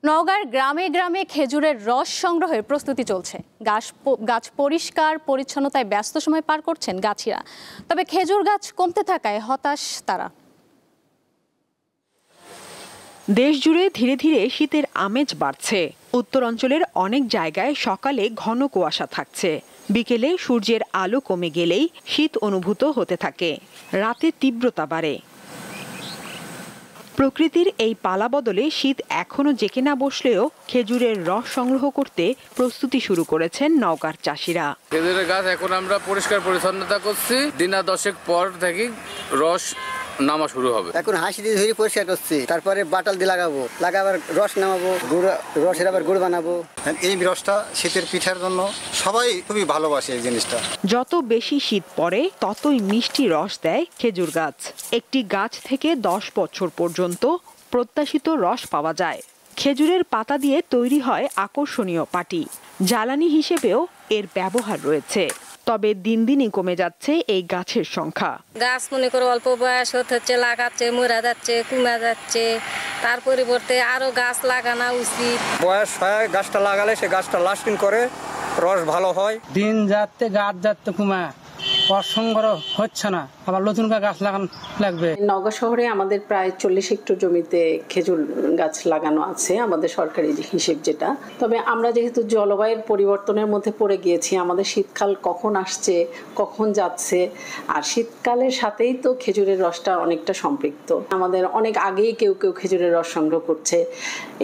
নওগাঁর গ্রামে গ্রামে খেজুরের রস সংগ্রহের প্রস্তুতি চলছে। গাছ পরিষ্কার পরিচ্ছন্নতায় ব্যস্ত সময় পার করছেন গাছিরা। তবে খেজুর গাছ কমতে থাকায় হতাশ তারা। দেশ জুড়ে ধীরে ধীরে শীতের আমেজ বাড়ছে। উত্তরাঞ্চলের অনেক জায়গায় সকালে ঘন কুয়াশা থাকছে, বিকেলে সূর্যের আলো কমে গেলেই শীত অনুভূত হতে থাকে, রাতে তীব্রতা বাড়ে। প্রকৃতির এই পালা বদলে শীত এখনো জেকে না বসলেও খেজুরের রস সংগ্রহ করতে প্রস্তুতি শুরু করেছেন নওগাঁর চাষিরা। খেজুরের গাছ এখন আমরা পরিষ্কার পরিচ্ছন্নতা করছি, দিনা 10 পর থেকে রস নামা শুরু হবে। এখন হাসি দিয়ে ধরে পরিষ্কার করছি, তারপরে বাটাল দিয়ে লাগাবার রস নামাবো, রসের আবার গুড় বানাবো। এই রসটা শীতের পিঠার জন্য সবাই খুবই ভালোবাসে এই জিনিসটা। যত বেশি শীত পড়ে ততই মিষ্টি রস দেয় খেজুর গাছ। একটি গাছ থেকে 10 বছর পর্যন্ত প্রত্যাশিত রস পাওয়া যায়। খেজুরের পাতা দিয়ে তৈরি হয় আকর্ষণীয় পাটি। জ্বালানি হিসেবেও এর ব্যবহার রয়েছে। তবে দিন দিনই কমে যাচ্ছে এই গাছের সংখ্যা। গাছ মনে করে অল্প বয়স হচ্ছে, লাগাচ্ছে, মরে যাচ্ছে, কমে যাচ্ছে। তার পরিবর্তে আরো গাছ লাগানো উচিত। বয়স হয় গাছটা লাগালে সে গাছটা লাস্টিং করে, রস ভালো হয়। দিন যাচ্ছে গাছ যাচ্ছে কমে, রস সংগ্রহ হচ্ছে না, আবার নতুন গাছ লাগানো লাগবে। নওগাঁ শহরে আমাদের প্রায় 40 হেক্টর জমিতে খেজুর গাছ লাগানো আছে, আমাদের সরকারি হিসেব যেটা। তবে আমরা যেহেতু জলবায়ুর পরিবর্তনের মধ্যে পড়ে গিয়েছি, আমাদের শীতকাল কখন আসছে কখন যাচ্ছে, আর শীতকালের সাথেই তো খেজুরের রসটা অনেকটা সম্পৃক্ত। আমাদের অনেক আগেই কেউ কেউ খেজুরের রস সংগ্রহ করছে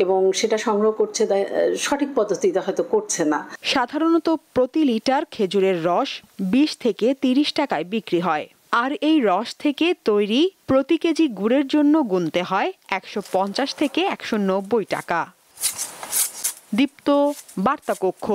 এবং সেটা সংগ্রহ করছে সঠিক পদ্ধতিতে হয়তো করছে না। সাধারণত প্রতি লিটার খেজুরের রস 20 থেকে 30 টাকায় বিক্রি হয়। আর এই রস থেকে তৈরি প্রতি কেজি গুড়ের জন্য গুনতে হয় 150 থেকে 190 টাকা। দীপ্ত, বার্তা কক্ষ।